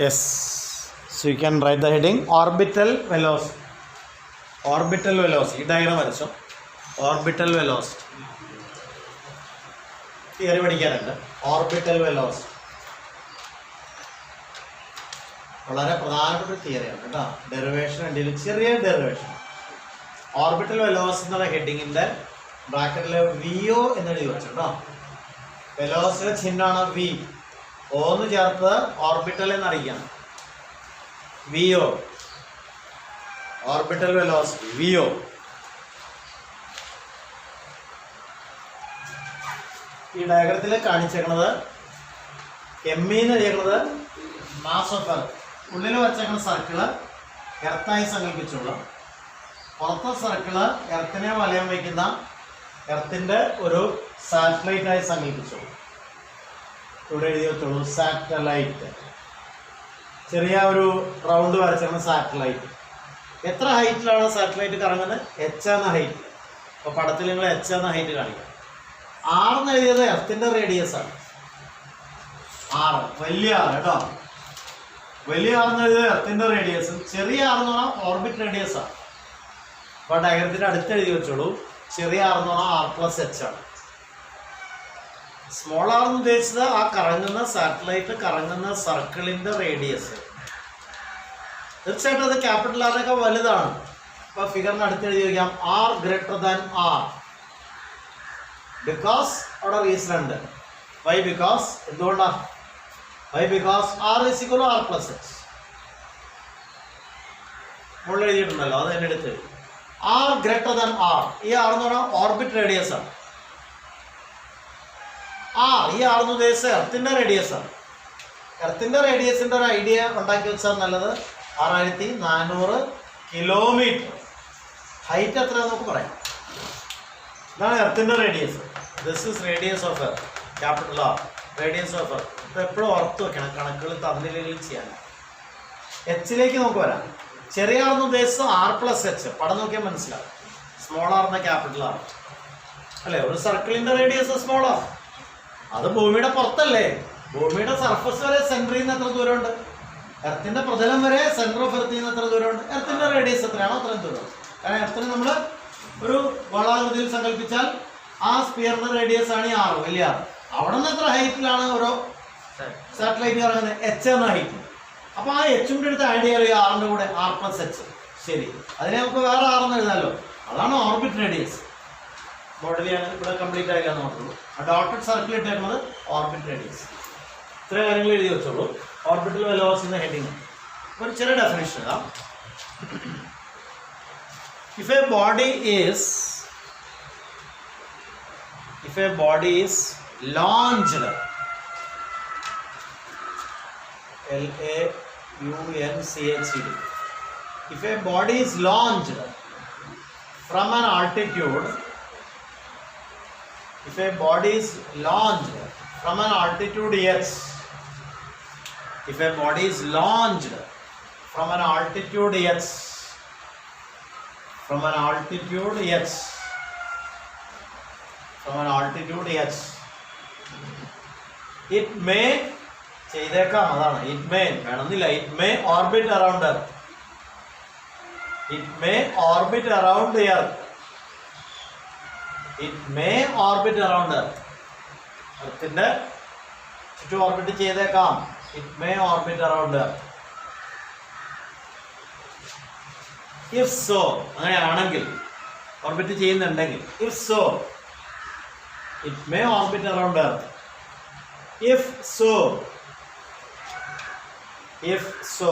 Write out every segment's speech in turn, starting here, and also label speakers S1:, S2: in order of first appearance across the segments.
S1: Yes. So you can write the heading orbital velocity. Orbital velocity. Diagram വരച്ചോ. Orbital velocity. Theory പഠിക്കാനുണ്ട്. Orbital velocity. വളരെ പ്രധാനപ്പെട്ട ഒരു തിയറിയാണ് കേട്ടോ. Derivation ഉണ്ടെങ്കിൽ ചെറിയ ഡെറിവേഷൻ. ഓർബിറ്റൽ വെലോസിറ്റി എന്നുള്ള ഹെഡിങ്ങിന്റെ ബ്രാക്കറ്റിൽ VO എന്ന് എഴുതി വെച്ചു കേട്ടോ. വെലോസിറ്റിയുടെ ചിഹ്നമാണ് V. ഓന്ന് ചേർത്ത് ഓർബിറ്റൽ എന്നറിയിക്കണം. VO orbital velocity VO. ഈ ഡയഗ്രത്തിൽ കാണിച്ചേക്കുന്നത് ME എന്ന് എഴുതിയേക്കുന്നത് മാസ് ഓഫ് എർത്ത്. ഉള്ളിൽ വച്ചേക്കുന്ന സർക്കിള് എർത്തായി സങ്കല്പിച്ചോളൂ. പുറത്തെ സർക്കിള് എർത്തിനെ വലയം വയ്ക്കുന്ന എർത്തിൻ്റെ ഒരു സാറ്റലൈറ്റ് ആയി സങ്കല്പിച്ചോളൂ. ഇവിടെ എഴുതി വെച്ചോളൂ സാറ്റലൈറ്റ്. ചെറിയ ഒരു റൗണ്ട് വരച്ചാണ് സാറ്റലൈറ്റ്. എത്ര ഹൈറ്റിലാണ് സാറ്റലൈറ്റ് കറങ്ങുന്നത്? H എന്ന ഹൈറ്റ്. അപ്പോൾ പടത്തിൽ നിങ്ങൾ H എന്ന ഹൈറ്റ് കാണിക്കാം. R എന്ന് എഴുതിയത് എർത്തിൻ്റെ റേഡിയസ് ആണ്. R വലിയ R കേട്ടോ. വലിയ R എന്ന് എഴുതിയത് എർത്തിൻ്റെ റേഡിയസ്. ചെറിയ R എന്ന് പറഞ്ഞാൽ ഓർബിറ്റ് റേഡിയസ് ആണ്. അപ്പോൾ ഡയഗ്രത്തിൻ്റെ അടുത്ത് എഴുതി വെച്ചോളൂ ചെറിയ R എന്ന് പറഞ്ഞാൽ R+H ആണ്. സ്മോൾ ആർ എന്ന് ഉദ്ദേശിച്ചത് ആ കറങ്ങുന്ന സാറ്റലൈറ്റ് കറങ്ങുന്ന സർക്കിളിന്റെ റേഡിയസ്. തീർച്ചയായിട്ടും അത് ക്യാപിറ്റൽ ആറിനൊക്കെ വലുതാണ്. അപ്പൊ ഫിഗറിന് അടുത്ത് എഴുതി വയ്ക്കാം R greater than R. Because അവിടെ റീസൺ ഉണ്ട്. വൈ ബിക്കോസ് എന്തുകൊണ്ടാ? Why because R = R+H. മുകളിൽ എഴുതിയിട്ടുണ്ടല്ലോ, അത് തന്നെ എടുത്ത് R ഗ്രേറ്റർ ദാൻ R. ഈ R എന്ന് പറഞ്ഞാൽ ഓർബിറ്റ് റേഡിയസ് ആണ്. ഈ R എന്ന് ഉദ്ദേശിച്ച എർത്തിന്റെ റേഡിയസ് ആണ്. എർത്തിന്റെ റേഡിയസിന്റെ ഒരു ഐഡിയ ഉണ്ടാക്കി വെച്ചാൽ നല്ലത്. 6400 കിലോമീറ്റർ. ഹൈറ്റ് എത്ര നമുക്ക് പറയാം. ഇതാണ് എർത്തിന്റെ radius. This is radius of Earth. Capital R radius of Earth. ഇപ്പം എപ്പോഴും ഓർത്ത് വെക്കണം, കണക്കുകൾ തന്നില്ലെങ്കിൽ ചെയ്യാൻ. Hലേക്ക് നമുക്ക് വരാം. ചെറിയ R എന്ന് ഉദ്ദേശിച്ചത് R+H. പടം നോക്കിയാൽ മനസ്സിലാവും. സ്മോൾ R എന്ന ക്യാപിറ്റൽ R അല്ലേ. ഒരു സർക്കിളിന്റെ റേഡിയസ് സ്മോൾ R. അത് ഭൂമിയുടെ പുറത്തല്ലേ. ഭൂമിയുടെ സർഫസ് വരെ സെൻറ്ററിൽ നിന്ന് എത്ര ദൂരമുണ്ട്? എർത്തിന്റെ പ്രതലം വരെ സെൻറ്റർ ഓഫ് എർത്തിൽ നിന്ന് എത്ര ദൂരമുണ്ട്? എർത്തിന്റെ റേഡിയസ് എത്രയാണോ അത്രയും ദൂരം. കാരണം എർത്തിന് നമ്മൾ ഒരു ഗോളാകൃതിയിൽ സങ്കല്പിച്ചാൽ ആ സ്പിയറിന്റെ റേഡിയസ് ആണ് ഈ R, വലിയ R. അവിടെ നിന്ന് എത്ര ഹൈറ്റിലാണ് ഓരോ സാറ്റലൈറ്റ് കറങ്ങുന്നത്? H എന്ന ഹൈറ്റ്. അപ്പോൾ ആ H കൂടെ എടുത്ത് ആഡ് ചെയ്യാലോ ഈ R-ന്റെ കൂടെ. R+H. ശരി, അതിനെ നമുക്ക് വേറെ R എന്ന് എഴുതാമല്ലോ. അതാണ് ഓർബിറ്റ് റേഡിയസ്. മോഡൽ ചെയ്യാൻ ഇവിടെ കംപ്ലീറ്റ് ആയില്ല നോക്കുള്ളൂ. ആ ഡോട്ടഡ് സർക്കിൾ ഇട്ടേക്കുന്നത് ഓർബിറ്റ് റേഡിയസ്. ഇത്ര കാര്യങ്ങൾ എഴുതി വെച്ചോളൂ. ഓർബിറ്റൽ വെലോസിറ്റി എന്ന ഹെഡിങ്. ഒരു ചെറിയ ഡെഫിനിഷൻ ഇതാ. If a body is launched, LAUNCHED, if a body is launched from an altitude, if a body is launched from an altitude H, if a body is launched from an altitude H, from an altitude H, from an altitude H, it may ചെയ്തേക്കാം. അതാണ് it may വേണമെന്നില്ല. it may orbit around Earth. It may orbit around the Earth. It may orbit around Earth. എർത്തിന്റെ ചുറ്റും orbit ചെയ്തേക്കാം. It may orbit around Earth. If so, അങ്ങനെയാണെങ്കിൽ, orbit ചെയ്യുന്നുണ്ടെങ്കിൽ, if so, it may orbit around Earth. If so,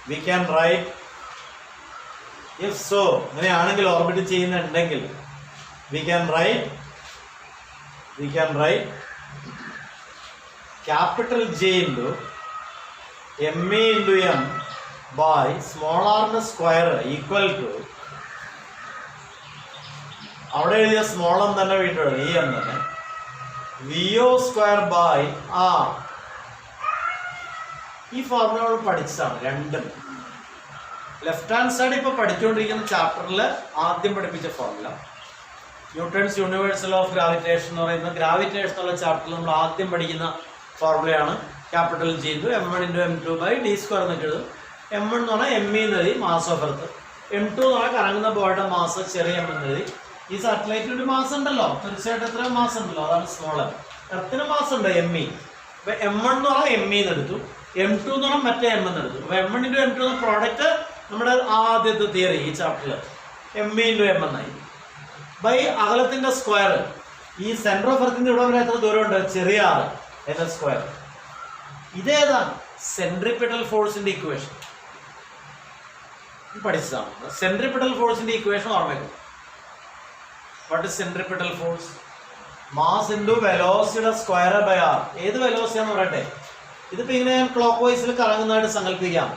S1: we can write, if so, അങ്ങനെയാണെങ്കിൽ orbit ചെയ്യുന്നുണ്ടെങ്കിൽ, we can write capital J into ME into M by small r square equal to, അവിടെ എഴുതിയ small M തന്നെ വീട്ടിൽ ഈ M തന്നെ, VO square by R. ഈ formula നമ്മൾ പഠിച്ചതാണ് രണ്ടും. ലെഫ്റ്റ് ഹാൻഡ് സൈഡ് ഇപ്പോൾ പഠിച്ചുകൊണ്ടിരിക്കുന്ന ചാപ്റ്ററിൽ ആദ്യം പഠിപ്പിച്ച formula Newton's universal of gravitation എന്ന് പറയുന്ന ഗ്രാവിറ്റേഷൻ എന്നുള്ള ചാപ്റ്ററിൽ നമ്മൾ ആദ്യം പഠിക്കുന്ന ഫോർമുലയാണ്. Capital G into M1 into M2/d² എന്നൊക്കെ എഴുതും. M1 എന്ന് പറഞ്ഞാൽ M എന്ന് എഴുതി, മാസ് ഓഫ് എർത്ത്. M2 എന്ന് പറഞ്ഞാൽ കറങ്ങുന്ന ബോഡിയുടെ മാസ് ചെറിയ M എന്ന് എഴുതി. ഈ സാറ്റലൈറ്റിന് ഒരു മാസ് ഉണ്ടല്ലോ, തീർച്ചയായിട്ടും എത്ര മാസ് ഉണ്ടല്ലോ, അതാണ് സ്മോൾ എം. എർത്തിന് മാസ് ഉണ്ട് ME. അപ്പൊ M1 എന്ന് പറഞ്ഞാൽ ME എന്ന് എടുത്തു, M2 എന്ന് പറഞ്ഞാൽ മറ്റേ M എന്ന് എടുത്തു. അപ്പൊ M1 ഇൻറ്റു M2 എന്ന പ്രോഡക്റ്റ് നമ്മുടെ ആദ്യത്തെ തിയറി ഈ ചാപ്റ്ററിൽ ME ഇൻറ്റു M എന്നായി. ബൈ അകലത്തിന്റെ സ്ക്വയർ. ഈ സെന്റർ ഓഫ് എർത്തിന്റെ ഇവിടെ വരെ എത്ര ദൂരമുണ്ട്? ചെറിയ ആറ് എന്ന സ്ക്വയർ. ഇതേതാണ് സെൻട്രിപിറ്റൽ ഫോഴ്സിന്റെ ഇക്വേഷൻ. പഠിച്ചതാണ്. സെൻട്രിപിറ്റൽ ഫോഴ്സിന്റെ ഇക്വേഷൻ ഓർമ്മയ്ക്കും. What is centripetal force? Mass into വെലോസിറ്റിയുടെ സ്ക്വയർ ബൈ ആർ. ഏത് വെലോസിറ്റിയാന്ന് പറയട്ടെ. ഇതിപ്പോ ഇങ്ങനെ ക്ലോക്ക് വൈസിൽ കറങ്ങുന്നതായിട്ട് സങ്കല്പിക്കാം.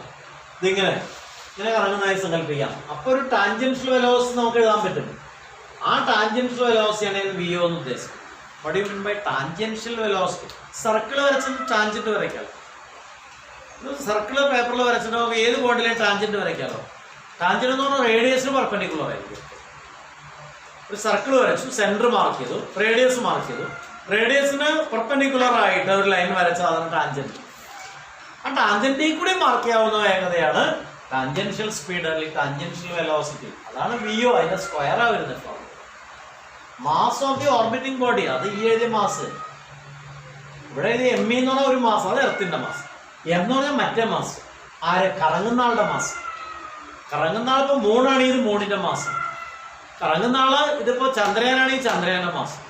S1: ഇതിങ്ങനെ ഇങ്ങനെ കറങ്ങുന്നതായി സങ്കല്പിക്കാം. അപ്പൊ ഒരു ടാൻജൻഷ്യൽ വെലോസിറ്റി നമുക്ക് എഴുതാൻ പറ്റും. ആ ടാൻജൻഷ്യൽ വെലോസിറ്റിയാണ് VO എന്ന് ഉദ്ദേശിക്കുന്നത്. What you mean by tangential velocity? Circle വരച്ച് ടാൻജന്റ് വരയ്ക്കാമല്ലോ. സർക്കിൾ പേപ്പറിൽ വരച്ചിട്ട് നമുക്ക് ഏത് പോയിന്റിലും ടാൻജന്റ് വരയ്ക്കാമല്ലോ. ടാൻജന്റ് എന്ന് പറഞ്ഞാൽ റേഡിയസിന് പെർപെൻഡിക്കുലർ ആയിരിക്കും. ഒരു സർക്കിൾ വരച്ചു, സെന്റർ മാർക്ക് ചെയ്തു, റേഡിയസ് മാർക്ക് ചെയ്തു. റേഡിയസിന് പെർപെൻഡിക്കുലർ ആയിട്ട് ഒരു ലൈൻ വരച്ചാൽ അതാണ് ടാൻജന്റ്. ആ ടാൻജന്റിൽ കൂടി മാർക്ക് ചെയ്യാവുന്ന വേഗതയാണ് ടാൻജൻഷ്യൽ സ്പീഡ് അല്ലെങ്കിൽ ടാൻജൻഷ്യൽ വെലോസിറ്റി. അതാണ് VO. അതിന്റെ സ്ക്വയറാ വരുന്നത്. Mass of the orbiting body, അത് ഈ എഴുതിയ മാസ്. ഇവിടെ എഴുതിയ ME എന്ന് പറഞ്ഞാൽ ഒരു മാസ്, അത് എർത്തിന്റെ മാസ്. M എന്ന് പറഞ്ഞാൽ മറ്റേ മാസ്. ആര്? കറങ്ങുന്ന ആളുടെ മാസ്. കറങ്ങുന്ന ആളിപ്പോ മൂണാണെങ്കിൽ ഇത് മൂണിന്റെ മാസം. കറങ്ങുന്ന ആള് ഇതിപ്പോ ചന്ദ്രയാനാണെങ്കിൽ ചന്ദ്രയാന്റെ മാസം.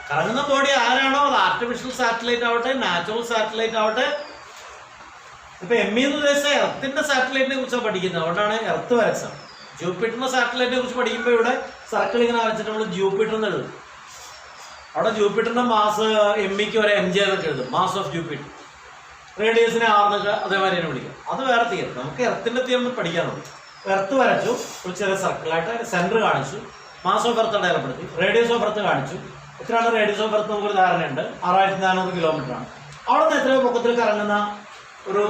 S1: കറങ്ങുന്ന ബോഡി ആരാണോ അത് ആർട്ടിഫിഷ്യൽ സാറ്റലൈറ്റ് ആവട്ടെ, നാച്ചുറൽ സാറ്റലൈറ്റ് ആവട്ടെ. ഇപ്പൊ ME എന്ന് ഉദ്ദേശിച്ച എർത്തിന്റെ സാറ്റലൈറ്റിനെ കുറിച്ചാണ് പഠിക്കുന്നത്. അതുകൊണ്ടാണ് എർത്ത് വരച്ചത്. ജൂപ്പിറ്ററിന്റെ സാറ്റലൈറ്റിനെ കുറിച്ച് പഠിക്കുമ്പോൾ ഇവിടെ സർക്കിൾ ഇങ്ങനെ വരച്ചിട്ട് നമ്മൾ ജൂപ്പിറ്റർ എന്ന് എഴുതും. അവിടെ ജൂപ്പിറ്ററിന്റെ മാസ് MEക്ക് വരെ MJ എന്നൊക്കെ എഴുതും, മാസ് ഓഫ് ജൂപ്പിറ്റർ. റേഡിയസിനെ ആർന്നൊക്കെ അതേമാതിരി തന്നെ വിളിക്കും. അത് വേറെ തിയറി. നമുക്ക് എർത്തിന്റെ തിയറി പഠിക്കാനുള്ളൂ. എർത്ത് വരച്ചു, ഒരു ചെറിയ സർക്കിളായിട്ട് അതിന്റെ സെന്റർ കാണിച്ചു, മാസ് ഓഫ് എർത്ത് അടയാളപ്പെടുത്തി, റേഡിയസ് ഓഫ് എർത്ത് കാണിച്ചു. എത്രയാണ് റേഡിയസ് ഓഫ് എർത്ത്? നമുക്കൊരു ധാരണയുണ്ട്, 6400 കിലോമീറ്റർ ആണ്. അവിടെ നിന്ന് എത്രയോ പൊക്കത്തിൽ കറങ്ങുന്ന ഒരു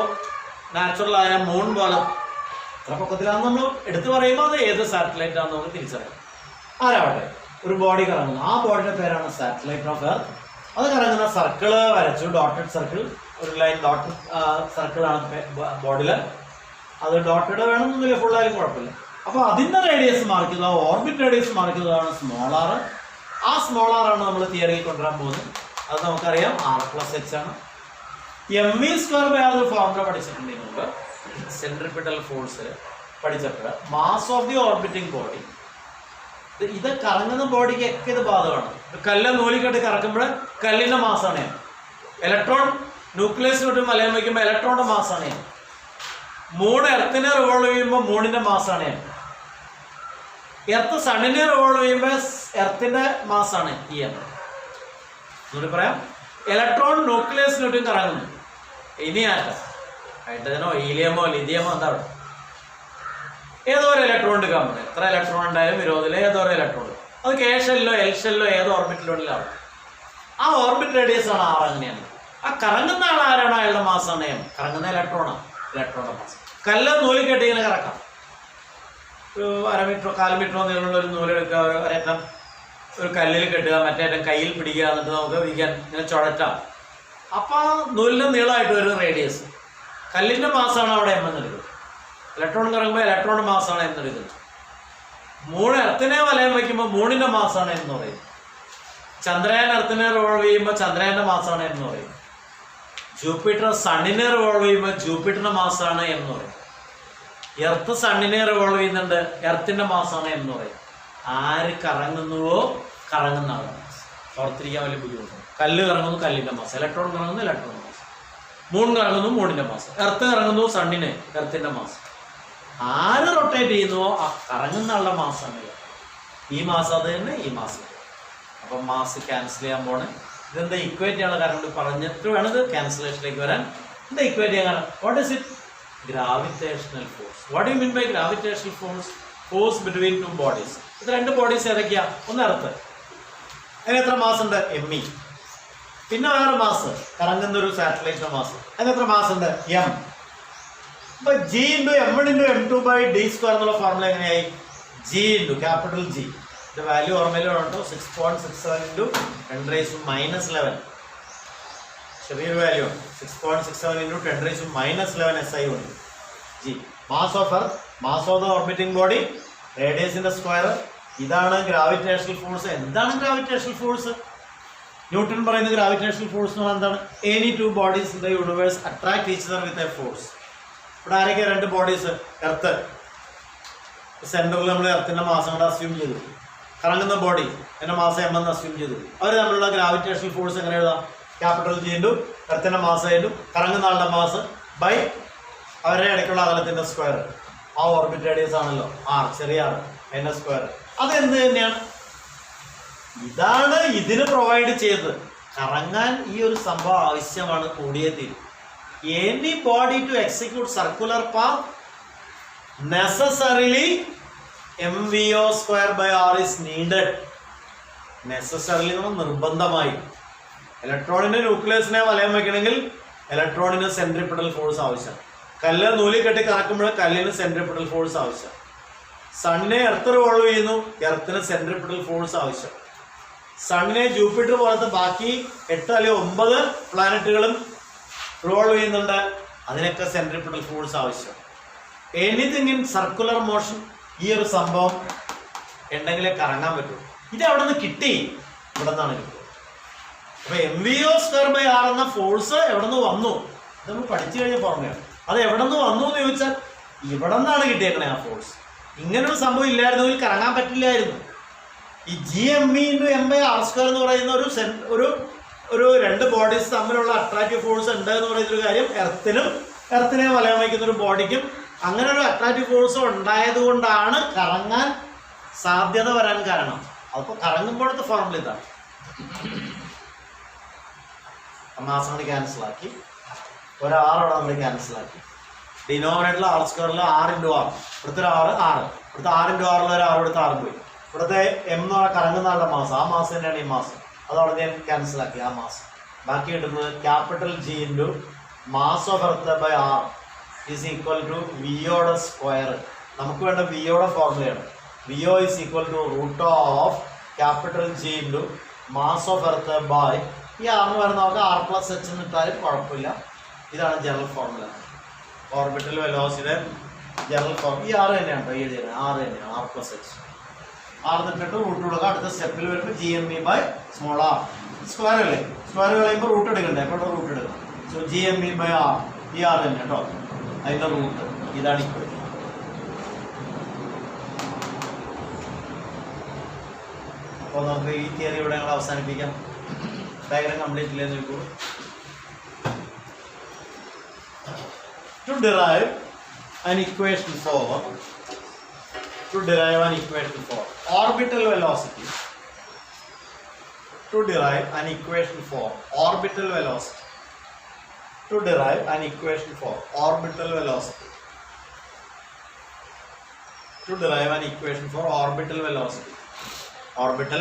S1: നാച്ചുറൽ ആയ മൂൺ പോലെ എത്ര പൊക്കത്തിലാണെന്ന് നമ്മൾ എടുത്തു പറയുമ്പോൾ അത് ഏത് സാറ്റലൈറ്റ് ആണെന്ന് നമുക്ക് തിരിച്ചറിയാം. ആരാവട്ടെ, ഒരു ബോഡി കറങ്ങുന്നു, ആ ബോഡിയുടെ പേരാണ് സാറ്റലൈറ്റ് ഓഫ് എർത്ത്. അത് കറങ്ങുന്ന സർക്കിള് വരച്ചു, ഡോട്ടഡ് സർക്കിൾ, ഒരു ലൈൻ ഡോട്ടഡ് സർക്കിളാണ് ബോഡിയിൽ. അത് ഡോട്ടഡ് വേണമെന്നില്ല, ഫുള്ളായാലും കുഴപ്പമില്ല. അപ്പോൾ അതിൻ്റെ റേഡിയസ് മാർക്ക് ചെയ്തത്, ഓർബിറ്റ് റേഡിയസ് മാർക്ക് ചെയ്തതാണ് സ്മോൾ ആർ. ആ സ്മോൾ ആർ ആണ് നമ്മൾ തിയറിയിൽ കൊണ്ടുവരാൻ പോകുന്നത്. അത് നമുക്കറിയാം R+H ആണ്. ME² ഫോർമുല പഠിച്ചിട്ടുണ്ട് മുമ്പ്. സെൻട്രിപിറ്റൽ ഫോഴ്സ് പഠിച്ചപ്പോൾ mass of the orbiting body. ഇത് കറങ്ങുന്ന ബോഡിക്ക് ഒക്കെ ഇത് ബാധകമാണ്. കല്ല് നൂലിക്കെട്ട് കറക്കുമ്പോൾ കല്ലിന്റെ മാസാണ്. ഇലക്ട്രോൺ ന്യൂക്ലിയസിലോട്ട് വലയം വയ്ക്കുമ്പോൾ ഇലക്ട്രോണിന്റെ മാസാണ്. മൂൺ എർത്തിനെ റിവോൾവ് ചെയ്യുമ്പോൾ മൂണിന്റെ മാസാണ്. എർത്ത് സണ്ണിനെ റിവോൾവ് ചെയ്യുമ്പോൾ എർത്തിന്റെ മാസാണ് EM. എന്നൂടി പറയാം, ഇലക്ട്രോൺ ന്യൂക്ലിയസിലോട്ടും കറങ്ങുന്നു. ഇനി ആറ്റം ഹൈഡ്രജനോ ഹീലിയമോ ലിഥിയമോ എന്താ അവിടെ ഏതോ ഒരു ഇലക്ട്രോൺ എടുക്കാൻ പറ്റും. എത്ര ഇലക്ട്രോൺ ഉണ്ടായാലും വിരോധത്തിൽ ഏതോ ഒരു ഇലക്ട്രോൺ, അത് K ഷെല്ലോ L ഷെല്ലോ ഏതോ ഓർബിറ്റിലുള്ളിലാവും. ആ ഓർബിറ്റ് റേഡിയസ് ആണ് R. അങ്ങനെയാണ്. ആ കറങ്ങുന്ന ആൾ ആരാണോ അയാളുടെ മാസാണ് M. കറങ്ങുന്ന ഇലക്ട്രോണാണ്, ഇലക്ട്രോണിന്റെ മാസം. കല്ല് നൂലിൽ കെട്ടി ഇങ്ങനെ കറക്കാം. ഒരു 1/2 മീറ്ററോ 1/4 മീറ്ററോ നീളമുള്ള ഒരു നൂലെടുക്കുക, ഒരേറ്റം ഒരു കല്ലിൽ കെട്ടുക, മറ്റേറ്റം കയ്യിൽ പിടിക്കുക, എന്നിട്ട് നമുക്ക് വിരിക്കാൻ ഇങ്ങനെ ചുഴറ്റാം. അപ്പം ആ നൂലിൻ്റെ നീളമായിട്ട് വരുന്ന റേഡിയസ്. കല്ലിൻ്റെ മാസമാണ് അവിടെ M എന്നെടുക്കുന്നത്. ഇലക്ട്രോൺ കറങ്ങുമ്പോൾ ഇലക്ട്രോണിൻ്റെ മാസമാണ് M എടുക്കുന്നത്. മൂൺ എർത്തിനെ വലയം വയ്ക്കുമ്പോൾ മൂണിൻ്റെ മാസമാണ് M എന്ന് പറയുന്നത്. ചന്ദ്രയാൻ എർത്തിനെ റിവോൾവ് ചെയ്യുമ്പോൾ ചന്ദ്രയാൻ്റെ മാസമാണ് M എന്ന് പറയുന്നത്. ജൂപ്പിറ്റർ സണ്ണിനെ റിവോൾവ് ചെയ്യുമ്പോൾ ജൂപ്പിറ്ററിന്റെ മാസമാണ് M എന്ന് പറയും. എർത്ത് സണ്ണിനെ റിവോൾവ് ചെയ്യുന്നുണ്ട്, എർത്തിന്റെ മാസമാണ് M എന്ന് പറയും. ആര് കറങ്ങുന്നുവോ കറങ്ങുന്ന ആളാണ്. ഓർത്തിരിക്കാൻ വലിയ ബുദ്ധിമുട്ടുണ്ട്. കല്ല് കറങ്ങുന്നു, കല്ലിന്റെ മാസം. ഇലക്ട്രോൺ കറങ്ങുന്നു, ഇലക്ട്രോണിന്റെ മാസം. മൂൺ കറങ്ങുന്നു, മൂണിന്റെ മാസം. എർത്ത് കറങ്ങുന്നു, സണ്ണിന്, എർത്തിന്റെ മാസം. ആര് റൊട്ടേറ്റ് ചെയ്യുന്നുവോ ആ കറങ്ങുന്ന ആളുടെ മാസമാണ്. ഈ മാസം അത് തന്നെ, ഈ മാസം. അപ്പം മാസ് ക്യാൻസൽ ചെയ്യാൻ പോണേ. ഇതെന്താ ഇക്വേറ്റ് ചെയ്യാനുള്ള കാരണം പറഞ്ഞിട്ട് വേണം ഇത് ക്യാൻസലേഷനിലേക്ക് വരാൻ. എന്താ ഇക്വേറ്റ് ചെയ്യാൻ കാരണം? What is it? Gravitational force. What you mean by gravitational force? Force between two bodies. ഇത് രണ്ട് ബോഡീസ് ഏതൊക്കെയാ? ഒന്ന് എർത്ത്, അതിന് എത്ര മാസ് ഉണ്ട്? ME. പിന്നെ വേറെ മാസ്, കറങ്ങുന്ന ഒരു സാറ്റലൈറ്റിന്റെ മാസ്, അതിന് എത്ര മാസ് ഉണ്ട്? M. അപ്പൊ G × M1 × M2/d² എന്നുള്ള ഫോർമുല എങ്ങനെയായി? G × capital G. വാല്യൂ ഓർമ്മയിലുണ്ടോ? 6.67 × 10⁻11. ചെറിയൊരു വാല്യൂ ആണ്. 6.67 into 10⁻⁻11 SI ഉണ്ട്. G mass of Earth, mass of the orbiting body, റേഡിയസിന്റെ സ്ക്വയർ. ഇതാണ് ഗ്രാവിറ്റേഷണൽ ഫോഴ്സ്. എന്താണ് ഗ്രാവിറ്റേഷണൽ ഫോഴ്സ്? ന്യൂട്ടൺ പറയുന്ന ഗ്രാവിറ്റേഷണൽ ഫോഴ്സ് എന്ന് പറഞ്ഞാൽ എന്താണ്? Any two bodies in the universe attract each other with a force. ഇവിടെ ആരൊക്കെ രണ്ട് ബോഡീസ്? എർത്ത് സെന്ററിൽ നമ്മൾ എർത്തിന്റെ മാസം കൊണ്ട് അസ്യൂം ചെയ്തു. കറങ്ങുന്ന ബോഡി എൻ്റെ മാസം M എന്ന് അസ്യൂം ചെയ്തു. അവർ തമ്മിലുള്ള ഗ്രാവിറ്റേഷണൽ ഫോഴ്സ് എങ്ങനെ എഴുതാം? ക്യാപിറ്റൽ G ഇൻറ്റു എർത്തിന്റെ മാസം ഇൻറ്റു കറങ്ങുന്ന ആളുടെ മാസ് ബൈ അവരുടെ ഇടയ്ക്കുള്ള അകലത്തിന്റെ സ്ക്വയർ. ആ ഓർബിറ്റ് റേഡിയസ് ആണല്ലോ R, ചെറിയ R, അതിന്റെ സ്ക്വയർ. അത് എന്ത് തന്നെയാണ്? ഇതാണ് ഇതിന് പ്രൊവൈഡ് ചെയ്തത്. കറങ്ങാൻ ഈ ഒരു സംഭവം ആവശ്യമാണ്. കൂടിയേ തീരും. Any body to execute circular path necessarily mvo²/r is needed. Necessarily നിർബന്ധമായി. ഇലക്ട്രോണിന്റെ ന്യൂക്ലിയസിനെ വലയം വയ്ക്കണമെങ്കിൽ ഇലക്ട്രോണിന് സെൻട്രിപിറ്റൽ ഫോഴ്സ് ആവശ്യം. കല്ല് നൂലി കെട്ടി കറക്കുമ്പോൾ കല്ലിന് സെൻട്രിപിറ്റൽ ഫോഴ്സ് ആവശ്യം. സണ്ണിനെ എർത്ത് റിവോൾവ് ചെയ്യുന്നു, എർത്തിന് സെൻട്രിപിറ്റൽ ഫോഴ്സ് ആവശ്യം. സണ്ണിനെ ജൂപ്പിറ്റർ പോലത്തെ ബാക്കി 8 അല്ലെങ്കിൽ 9 പ്ലാനറ്റുകളും റിവോൾവ് ചെയ്യുന്നുണ്ട്, അതിനൊക്കെ സെൻട്രിപിറ്റൽ ഫോഴ്സ് ആവശ്യം. എനിത്തിങ് ഇൻ സർക്കുലർ മോഷൻ, ഈ ഒരു സംഭവം ഉണ്ടെങ്കിലേ കറങ്ങാൻ പറ്റൂ. ഇത് എവിടെ നിന്ന് കിട്ടി? ഇവിടെ നിന്നാണ് കിട്ടുന്നത്. അപ്പൊ mvo²/r എന്ന ഫോഴ്സ് എവിടെ നിന്ന് വന്നു? ഇത് നമ്മൾ പഠിച്ചു കഴിഞ്ഞ ഫോർമുലയാണ്. അത് എവിടെ നിന്ന് വന്നു എന്ന് ചോദിച്ചാൽ ഇവിടെ നിന്നാണ് കിട്ടിയേക്കണേ ആ ഫോഴ്സ്. ഇങ്ങനൊരു സംഭവം ഇല്ലായിരുന്നെങ്കിൽ കറങ്ങാൻ പറ്റില്ലായിരുന്നു. ഈ Gme/m/r² എന്ന് പറയുന്ന ഒരു രണ്ട് ബോഡീസ് തമ്മിലുള്ള അട്രാക്റ്റീവ് ഫോഴ്സ് ഉണ്ട് എന്ന് പറയുന്നൊരു കാര്യം എർത്തിനെ വലയം വയ്ക്കുന്ന ഒരു ബോഡിക്കും അങ്ങനെ ഒരു അട്രാക്റ്റീവ് ഫോഴ്സ് ഉണ്ടായത് കൊണ്ടാണ് കറങ്ങാൻ സാധ്യത വരാൻ കാരണം. അപ്പോൾ കറങ്ങുമ്പോഴത്തെ ഫോർമുല ഇതാണ്. മാസം കൊണ്ട് ക്യാൻസലാക്കി, ഒരാറോടെ നമ്മൾ ക്യാൻസലാക്കി. ഡിനോമിനേറ്ററിൽ R², R × R, ഇവിടുത്തെ R, ഇവിടുത്തെ R × R ഒരു R, ഇവിടുത്തെ R പോയി. ഇവിടുത്തെ M എന്ന് പറഞ്ഞാൽ കറങ്ങുന്ന ആളുടെ മാസം, ആ മാസം തന്നെയാണ് ഈ മാസം. അതവിടെ ഞാൻ ക്യാൻസലാക്കി ആ മാസം. ബാക്കി കിട്ടുന്നത് capital G into mass of Earth is equal to വിയോയുടെ സ്ക്വയർ. നമുക്ക് വേണ്ട വിയോയുടെ ഫോർമുലയാണ്. V O is equal to root of capital G into mass of Earth by ഈ R എന്ന് പറയുന്നത് നമുക്ക് R+H എന്ന് ഇട്ടാലും കുഴപ്പമില്ല. ഇതാണ് ജനറൽ ഫോർമുല. ഓർബിറ്റൽ വെലോസിറ്റിയുടെ ജനറൽ ഫോർമുല ഈ R തന്നെയാണ്. R തന്നെയാണ്, R+H. R എന്നിട്ട് റൂട്ട് കൊടുക്കുക. അടുത്ത സ്റ്റെപ്പിൽ വരുമ്പോൾ Gme/r. സ്ക്വയർ അല്ലേ? സ്ക്വയർ കളയുമ്പോൾ റൂട്ട് എടുക്കണ്ടേ? അപ്പോൾ റൂട്ട് എടുക്കണം. സോ Gme/r, ഈ R തന്നെ കേട്ടോ, അതിൻ്റെ റൂട്ട് ഇതാണ് ഇപ്പോൾ. അപ്പോൾ നമുക്ക് ഈ തിയറി ഇവിടെ ഞങ്ങൾ അവസാനിപ്പിക്കാം. ഡയഗ്രാം കംപ്ലീറ്റ് ഇല്ലെന്ന് നോക്കൂ. To derive an equation for orbital velocity, to derive an equation for orbital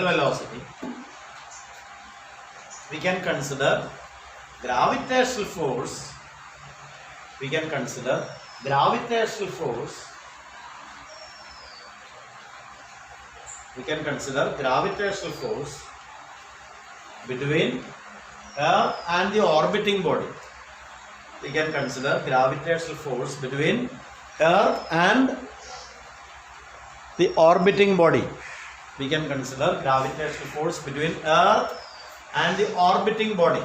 S1: velocity, we can consider gravitational force. We can consider gravitational force between Earth and the orbiting body. We can consider gravitational force between Earth and the orbiting body. We can consider gravitational force between Earth and the orbiting body.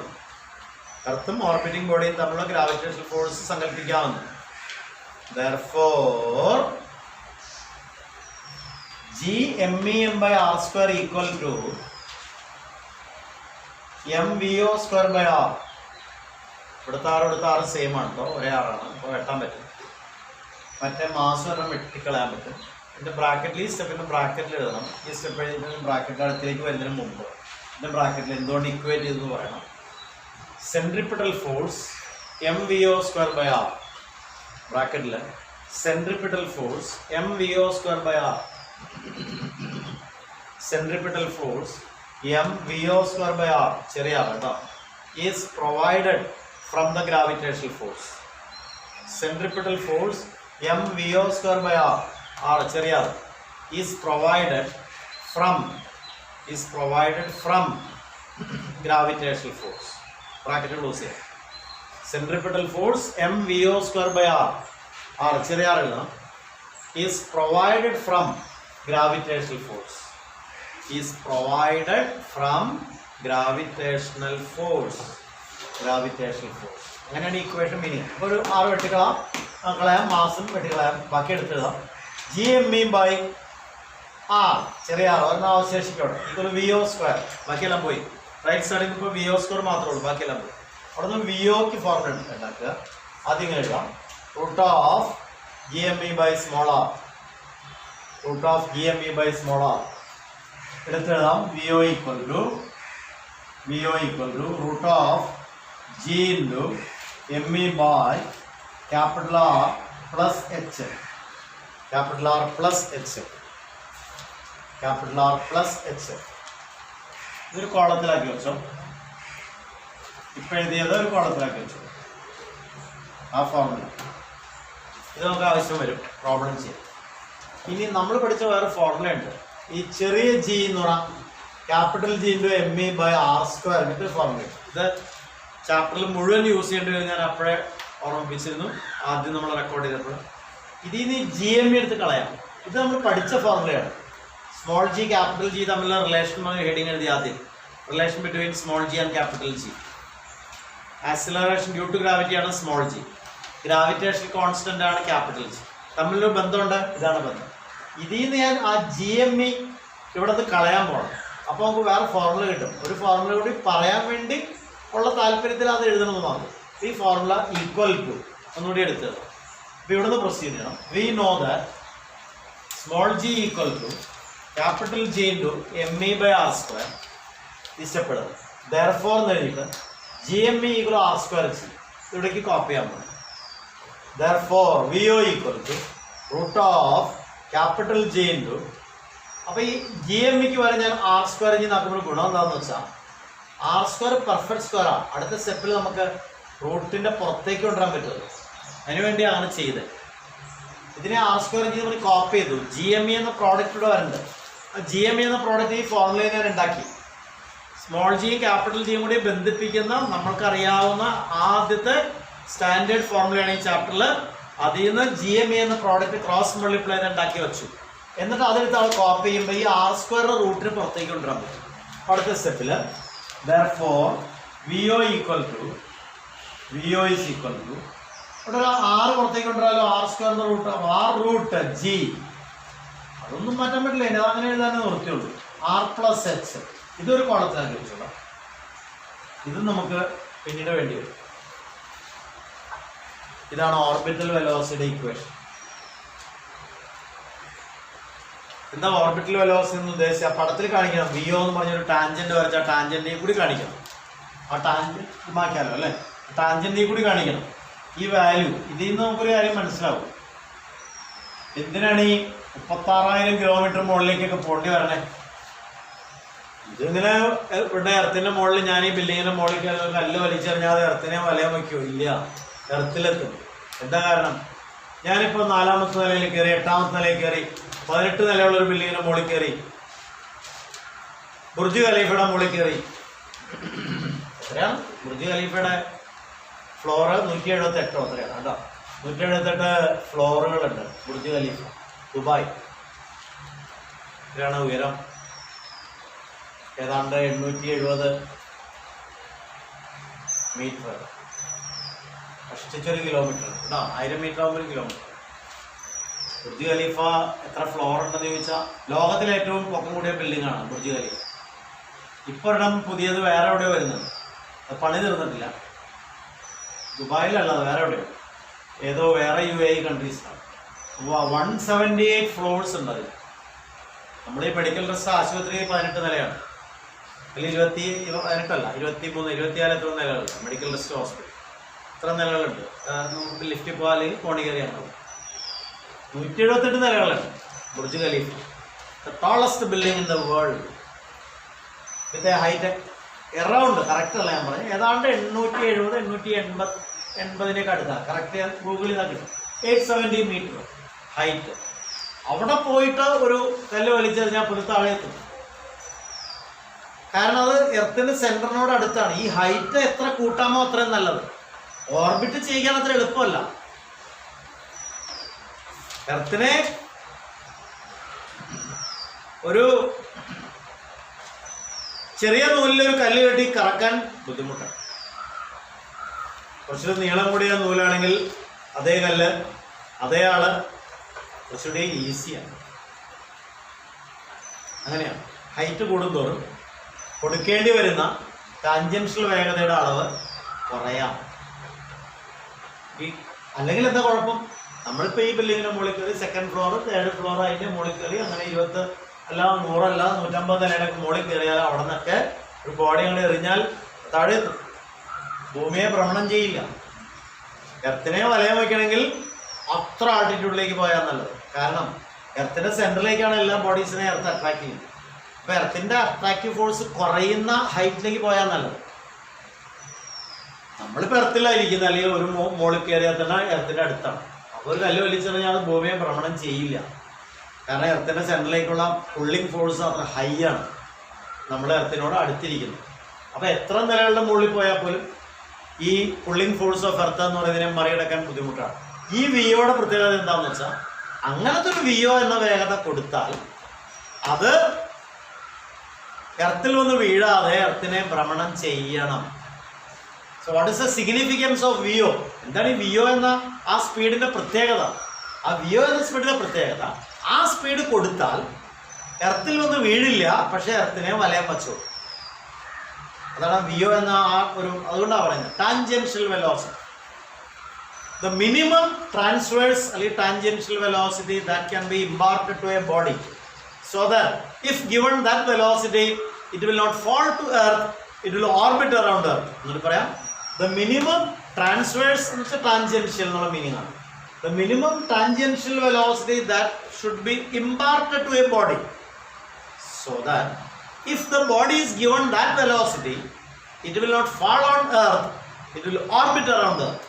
S1: എർത്തും orbiting ബോഡിയും തമ്മിലുള്ള gravitational force സങ്കല്പിക്കാവുന്നു. Therefore, Gme/m/r² equal to mvo²/r. ഇവിടുത്തെ R same ആണ് കേട്ടോ, ഒരേ ആറാണ്. അപ്പോൾ വെട്ടാൻ പറ്റും. മറ്റേ മാസം പറഞ്ഞാൽ വെട്ടിക്കളയാൻ പറ്റും. എൻ്റെ ബ്രാക്കറ്റിൽ ഈ സ്റ്റെപ്പിൻ്റെ ബ്രാക്കറ്റിൽ എഴുതണം. ഈ സ്റ്റെപ്പ് എഴുതിയിട്ട് ബ്രാക്കറ്റ് അടുത്തേക്ക് വരുന്നതിന് മുമ്പ് എൻ്റെ ബ്രാക്കറ്റിൽ എന്തുകൊണ്ട് ഇക്വേറ്റ് ചെയ്തെന്ന് പറയണം. സെൻട്രിപിറ്റൽ ഫോഴ്സ് mvo²/r, ബ്രാക്കറ്റിൽ centripetal force mvo²/r, centripetal force mvo²/r, ചെറിയ ആർ കേട്ടോ, is provided from the gravitational force. Centripetal force mvo²/r, R ചെറിയ R, is provided from gravitational force. Bracket close ചെയ്യാം. സെൻട്രിപിറ്റൽ ഫോഴ്സ് mVO²/r, ചെറിയ r എഴുതണം, is provided from gravitational force, is provided from gravitational force. അങ്ങനെയാണ് equation meaning. അപ്പോൾ ഒരു r വെട്ടിക്കളയാം, മാസം വെട്ടിക്കളയാം, ബാക്കി എടുത്തിടാം. GME/r, ചെറിയ r ഒരെണ്ണം അവശേഷിക്കോട്ടെ, ഇതൊരു VO², ബാക്കിയെല്ലാം പോയി. റൈറ്റ് സൈഡിൽ ഇപ്പോൾ VO² മാത്രമേ ഉള്ളൂ, ബാക്കിയെല്ലാം പോയി. അവിടെ നിന്ന് VOക്ക് ഫോർമുല ഉണ്ടാക്കുക. ആദ്യം ഇങ്ങനെ എഴുതാം, root of GME/r, root of GME/r എടുത്തെഴുതാം. VO equal to root of G into ME by capital R plus H, capital R plus H. ഇതൊരു കോളത്തിലാക്കി വെച്ചോ, ഇപ്പം എഴുതിയത് ഒരു കോളത്തിലാക്കി വെച്ചോ, ആ ഫോർമുല. ഇത് നമുക്ക് ആവശ്യം വരും പ്രോബ്ലം ചെയ്യാം. ഇനി നമ്മൾ പഠിച്ച വേറെ ഫോർമുല ഉണ്ട്, ഈ ചെറിയ G എന്ന് പറഞ്ഞാൽ ക്യാപിറ്റൽ G into ME/r², ഇതൊരു ഫോർമുല. ഇത് ചാപ്റ്ററിൽ മുഴുവൻ യൂസ് ചെയ്യേണ്ടി വരും, ഞാൻ അപ്പോഴേ ഓർമ്മിപ്പിച്ചിരുന്നു ആദ്യം നമ്മൾ റെക്കോർഡ് ചെയ്തപ്പോൾ. ഇതിൽ നിന്ന് GME എടുത്ത് കളയാം. ഇത് നമ്മൾ പഠിച്ച ഫോർമുലയാണ്. സ്മോൾ G ക്യാപിറ്റൽ G തമ്മിലുള്ള റിലേഷൻ ഹെഡിങ് എഴുതി ആദ്യം, relation between small G and capital G. Acceleration due to gravity ആണ് സ്മോൾ G, ഗ്രാവിറ്റേഷൻ കോൺസ്റ്റന്റ് ആണ് ക്യാപിറ്റൽ G. തമ്മിലൊരു ബന്ധമുണ്ട്, ഇതാണ് ബന്ധം. ഇതിൽ നിന്ന് ഞാൻ ആ GME ഇവിടെ നിന്ന് കളയാൻ പോകണം. അപ്പോൾ നമുക്ക് വേറെ ഫോർമുല കിട്ടും. ഒരു ഫോർമുല കൂടി പറയാൻ വേണ്ടി ഉള്ള താല്പര്യത്തിൽ അത് എഴുതണമെന്ന് മാത്രം. ഈ ഫോർമുല ഈക്വൽ ടു ഒന്നുകൂടി എടുത്തത്. അപ്പോൾ ഇവിടെ നിന്ന് പ്രൊസീഡ് ചെയ്യണം. We know that small G equal to capital G into ME/r². ഇഷ്ടപ്പെടുന്നത് ദെയർഫോർ എന്ന് എഴുതിയിട്ട് GME ഈക്വൽ r²G ഇവിടേക്ക് കോപ്പി ചെയ്യാൻ പോകും. Therefore VO equal to root of capital G into, അപ്പോൾ ഈ GMEക്ക് വരെ ഞാൻ r²G നോക്കുമ്പോൾ ഗുണം എന്താണെന്ന് വെച്ചാൽ r² പെർഫെക്റ്റ് സ്ക്വയറാണ്. അടുത്ത സ്റ്റെപ്പിൽ നമുക്ക് റൂട്ടിൻ്റെ പുറത്തേക്ക് കൊണ്ടുവരാൻ പറ്റുമല്ലോ, അതിനുവേണ്ടിയാണ് ചെയ്തത്. ഇതിനെ r²G നമ്മൾ കോപ്പി ചെയ്തു. GME എന്ന പ്രോഡക്റ്റ് ഇവിടെ വരുന്നുണ്ട്. ആ GME എന്ന പ്രോഡക്റ്റ് ഈ ഫോർമുലയിൽ ഞാൻ ഉണ്ടാക്കി. സ്മോൾ ജിയും ക്യാപിറ്റൽ ജിയും കൂടി ബന്ധിപ്പിക്കുന്ന നമ്മൾക്കറിയാവുന്ന ആദ്യത്തെ സ്റ്റാൻഡേർഡ് ഫോർമുലയാണ് ഈ ചാപ്റ്ററിൽ. അതിൽ നിന്ന് GME എന്ന പ്രോഡക്റ്റ് ക്രോസ് മൾട്ടിപ്ലൈ ഉണ്ടാക്കി വെച്ചു. എന്നിട്ട് അതെടുത്ത് അവൾ കോപ്പി ചെയ്യുമ്പോൾ ഈ r² റൂട്ടിന് പുറത്തേക്ക് കൊണ്ടുവരാൻ പറ്റും. അടുത്ത സ്റ്റെപ്പിൽ therefore VO is equal to ഇവിടെ ഒരു r പുറത്തേക്ക് കൊണ്ടുവരാലോ, r² root r root G, അതൊന്നും മാറ്റാൻ പറ്റില്ല, ഇനി അതങ്ങനെ എഴുതാനേ നിർത്തിയുള്ളൂ. r plus h ഇതൊരു കോളത്തിലാക്കി വെച്ചോളാം. ഇത് നമുക്ക് പിന്നീട് വേണ്ടി വരും. ഇതാണ് ഓർബിറ്റൽ വെലോസിറ്റി ഇക്വേഷൻ. എന്താ ഓർബിറ്റൽ വെലോസിറ്റി എന്ന് ഉദ്ദേശിച്ച പടത്തിൽ കാണിക്കണം. VO എന്ന് പറഞ്ഞൊരു ടാൻജന്റ് വരച്ച ടാൻജന്റിൽ കൂടി കാണിക്കണം. ആ ടാൻജന്റ് മാറ്റാലോ അല്ലേ, ടാൻജന്റിൽ കൂടി കാണിക്കണം ഈ വാല്യൂ. ഇതിൽ നിന്ന് നമുക്കൊരു കാര്യം മനസ്സിലാവും, എന്തിനാണ് ഈ 36,000 കിലോമീറ്റർ മുകളിലേക്കൊക്കെ പോണ്ടി വരണേ. ഇതിങ്ങനെ ഇവിടെ എർത്തിന്റെ മുകളിൽ ഞാൻ ഈ ബിൽഡിങ്ങിന്റെ മുകളിൽ കയറി കല്ല് വലിച്ചെറിഞ്ഞാൽ അത് എർത്തിനെ വലയം വയ്ക്കുമോ? ഇല്ല, എർത്തിലെത്തും. എന്താ കാരണം? ഞാനിപ്പോൾ 4ാമത്തെ നിലയിൽ കയറി, 8ാമത്തെ നിലയിൽ കയറി, 18 നിലയുള്ളൊരു ബിൽഡിങ്ങിന്റെ മുകളിൽ കയറി, ബുർജ് ഖലീഫയുടെ മുകളിൽ കയറി. എത്രയാണ് ബുർജ് ഖലീഫയുടെ ഫ്ലോറ്? 178 അത്രയാണ് കേട്ടോ. 178 ഫ്ലോറുകളുണ്ട് ബുർജ് ഖലീഫ, ദുബായ്. എത്രയാണ് ഉയരം? ഏതാണ്ട് 870 മീറ്റർ, കഷ്ടിച്ചൊരു കിലോമീറ്റർ കേട്ടോ. 1000 മീറ്റർ ആകുമ്പോൾ 1 കിലോമീറ്റർ. ബുർജ് ഖലീഫ എത്ര ഫ്ലോർ ഉണ്ടെന്ന് ചോദിച്ചാൽ ലോകത്തിലെ ഏറ്റവും പൊക്കം കൂടിയ ബിൽഡിംഗ് ആണ് ബുർജ് ഖലീഫ. ഇപ്പോൾ ഒരെണ്ണം പുതിയത് വേറെ എവിടെയോ വരുന്നത്, അത് പണി തീർന്നിട്ടില്ല. ദുബായിലല്ല, അത് വേറെ എവിടെയോ, ഏതോ വേറെ UAE കൺട്രീസാണ്. 178 ഫ്ലോർസ് ഉണ്ട് അതിൽ. നമ്മുടെ ഈ മെഡിക്കൽ ട്രസ്റ്റ് ആശുപത്രി 18 നിലയാണ്, അല്ലെങ്കിൽ 18 23 24 എത്ര നിലകളുണ്ട് മെഡിക്കൽ ട്രസ്റ്റ് ഹോസ്പിറ്റൽ. ഇത്ര നിലകളുണ്ട്. നമുക്ക് ലിഫ്റ്റിൽ പോകാൻ അല്ലെങ്കിൽ കോണി കയറിയാണ്. 178 നിലകളുണ്ട് Burj Khalifa, the tallest building in the world with a height around, correct അല്ല ഞാൻ പറഞ്ഞത്, ഏതാണ്ട് 870 880 അടുത്താണ്. കറക്റ്റ് ഞാൻ ഗൂഗിളിൽ നിന്നാണ് കിട്ടും. 870 മീറ്റർ ഹൈറ്റ്. അവിടെ പോയിട്ട് ഒരു കല്ല് വലിച്ചെറിഞ്ഞാൽ പുറത്താഴെ എത്തും. കാരണം അത് എർത്തിന്റെ സെന്ററിനോട് അടുത്താണ്. ഈ ഹൈറ്റ് എത്ര കൂട്ടാമോ അത്രയും നല്ലത്. ഓർബിറ്റ് ചെയ്യാൻ അത്ര എളുപ്പമല്ല. എർത്തിനെ ഒരു ചെറിയ നൂലിലൊരു കല്ല് കെട്ടി കറക്കാൻ ബുദ്ധിമുട്ടാണ്. കുറച്ചുകൂടി നീളം കൂടിയ നൂലാണെങ്കിൽ അതേ കല്ല് അതേ ആള് കുറച്ചുകൂടി ഈസിയാണ്. അങ്ങനെയാണ്. ഹൈറ്റ് കൂടുന്തോറും കൊടുക്കേണ്ടി വരുന്ന ടാൻജൻഷ്യൽ വേഗതയുടെ അളവ് കുറയാം. അല്ലെങ്കിൽ എന്താ കുഴപ്പം? നമ്മളിപ്പോൾ ഈ ബിൽഡിങ്ങിൻ്റെ മുകളിൽ കയറി സെക്കൻഡ് ഫ്ലോർ, തേർഡ് ഫ്ലോർ, അതിൻ്റെ മുകളിൽ കയറി അങ്ങനെ 20 അല്ല 100 അല്ല 150 നിലയുടെയൊക്കെ മുകളിൽ കയറിയാൽ അവിടെ നിന്നൊക്കെ ഒരു ബോഡി അങ്ങനെ എറിഞ്ഞാൽ താഴെ എത്തും. ഭൂമിയെ ഭ്രമണം ചെയ്യില്ല. എർത്തിനെ വലയം വയ്ക്കണമെങ്കിൽ അത്ര ആൾട്ടിറ്റ്യൂഡിലേക്ക് പോയാൽ നല്ലത്. കാരണം എർത്തിന്റെ സെന്ററിലേക്കാണ് എല്ലാ ബോഡീസിനെ എർത്ത് അട്രാക്ട് ചെയ്യുന്നത്. അപ്പോൾ എർത്തിന്റെ അട്രാക്റ്റീവ് ഫോഴ്സ് കുറയുന്ന ഹൈറ്റിലേക്ക് പോയാൽ നല്ലത്. നമ്മളിപ്പോൾ എർത്തിലായിരിക്കുന്നത്, അല്ലെങ്കിൽ ഒരു മുകളിൽ കയറിയാൽ തന്നെ എർത്തിന്റെ അടുത്താണ്. അപ്പോൾ ഒരു കല്ല് വലിച്ചെറിഞ്ഞാൽ അത് ഭൂമിയെ ഭ്രമണം ചെയ്യില്ല. കാരണം എർത്തിന്റെ സെന്ററിലേക്കുള്ള പുള്ളിങ് ഫോഴ്സ് അത്ര ഹൈ ആണ്. നമ്മൾ എർത്തിനോട് അടുത്തിരിക്കുന്നു. അപ്പോൾ എത്ര നിലകളുടെ മുകളിൽ പോയാൽ പോലും ഈ പുള്ളിങ് ഫോഴ്സ് ഓഫ് എർത്ത് എന്ന് പറയുന്നതിനെ മറികടക്കാൻ ബുദ്ധിമുട്ടാണ്. ഈ വിയോയുടെ പ്രത്യേകത എന്താണെന്ന് വെച്ചാൽ, അങ്ങനത്തെ ഒരു വിയോ എന്ന വേഗത കൊടുത്താൽ അത് എർത്തിൽ വന്ന് വീഴാതെ എർത്തിനെ ഭ്രമണം ചെയ്യണം. So what is the significance of V O? എന്താണ് ഈ വിയോ എന്ന ആ സ്പീഡിന്റെ പ്രത്യേകത? ആ വിയോ എന്ന സ്പീഡിന്റെ പ്രത്യേകത, ആ സ്പീഡ് കൊടുത്താൽ എർത്തിൽ വന്ന് വീഴില്ല, പക്ഷെ എർത്തിനെ വലയം വച്ചോളൂ. അതാണ് വിയോ എന്ന ആ ഒരു, അതുകൊണ്ടാണ് പറയുന്നത് tangential velocity. The minimum transverse or tangential velocity that can be imparted to a body, so that if given that velocity it will not fall to earth, it will orbit around earth. എന്നുള്ള പറയാം, the minimum transverse എന്ന് വെച്ചാൽ tangential എന്നുള്ള meaning ആണ്. The minimum tangential velocity that should be imparted to a body, so that if the body is given that velocity, it will not fall on earth, it will orbit around earth.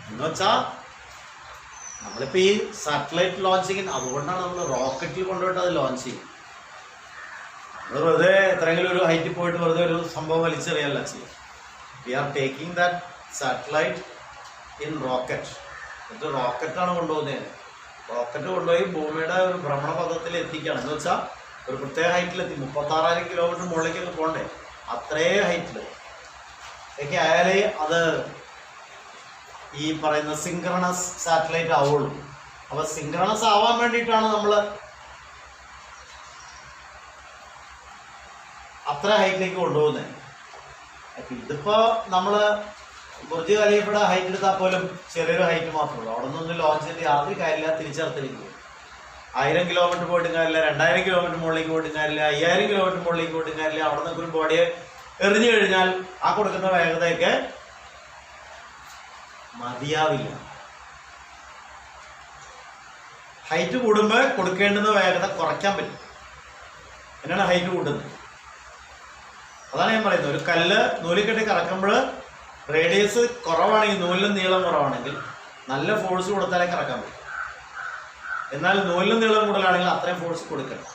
S1: എന്ന് വെച്ചാൽ നമ്മളിപ്പോൾ ഈ satellite ലോഞ്ചിങ്ങിന്, അതുകൊണ്ടാണ് നമ്മൾ റോക്കറ്റിൽ കൊണ്ടുപോയിട്ട് അത് launch ചെയ്യും. നമ്മൾ വെറുതെ എത്രയെങ്കിലും ഒരു ഹൈറ്റിൽ പോയിട്ട് വെറുതെ ഒരു സംഭവം വലിച്ചെറിയല്ല ചെയ്യും. We are taking that satellite in rocket. എന്നിട്ട് റോക്കറ്റാണ് കൊണ്ടുപോകുന്നത്. റോക്കറ്റ് കൊണ്ടുപോയി ഭൂമിയുടെ ഒരു ഭ്രമണപഥത്തിൽ എത്തിക്കുകയാണ്. എന്ന് വെച്ചാൽ ഒരു പ്രത്യേക ഹൈറ്റിലെത്തി 36,000 കിലോമീറ്റർ മുകളിലേക്കൊക്കെ പോകണ്ടേ, അത്രേ ഹൈറ്റിൽ ഒക്കെ ആയാലേ അത് ഈ പറയുന്ന സിങ്ക്രണസ് സാറ്റലൈറ്റ് ആവുള്ളൂ. അപ്പോൾ സിങ്ക്രണസ് ആവാൻ വേണ്ടിയിട്ടാണ് നമ്മൾ അത്ര ഹൈറ്റിലേക്ക് കൊണ്ടുപോകുന്നത്. അപ്പം ഇതിപ്പോൾ നമ്മൾ ബുർജ് ഖലീഫയുടെ ഹൈറ്റ് എടുത്താൽ പോലും ചെറിയൊരു ഹൈറ്റ് മാത്രമേ ഉള്ളൂ. അവിടെ നിന്നൊന്നും ലോഞ്ച് ചെയ്ത് യാതൊരു കാര്യമില്ല. തിരിച്ചെടുത്തിലേക്ക് പോകും. 1000 കിലോമീറ്റർ പോയിട്ടും കാര്യമില്ല, 2000 കിലോമീറ്റർ മുകളിലേക്ക് പോയിട്ടും കാര്യമില്ല, 5000 കിലോമീറ്റർ മുകളിലേക്ക് പോയിട്ടും കാര്യമില്ല. അവിടെ നിന്ന് ഒരു ബോഡിയെ എറിഞ്ഞു കഴിഞ്ഞാൽ ആ കൊടുക്കുന്ന വേഗതയൊക്കെ മതിയാവില്ല. ഹൈറ്റ് കൂടുമ്പോൾ കൊടുക്കേണ്ടുന്ന വേഗത കുറയ്ക്കാൻ പറ്റും. എന്നാണ് ഹൈറ്റ് കൂടുന്നത്? അതാണ് ഞാൻ പറയുന്നത്. ഒരു കല്ല് നൂലിൽ കെട്ടി കറക്കുമ്പോൾ റേഡിയസ് കുറവാണെങ്കിൽ, നൂലിലും നീളം കുറവാണെങ്കിൽ നല്ല ഫോഴ്സ് കൊടുത്താലേ കറക്കാൻ പറ്റും. എന്നാൽ നൂലിലും നീളം കൂടുതലാണെങ്കിൽ അത്രയും ഫോഴ്സ് കൊടുക്കണം.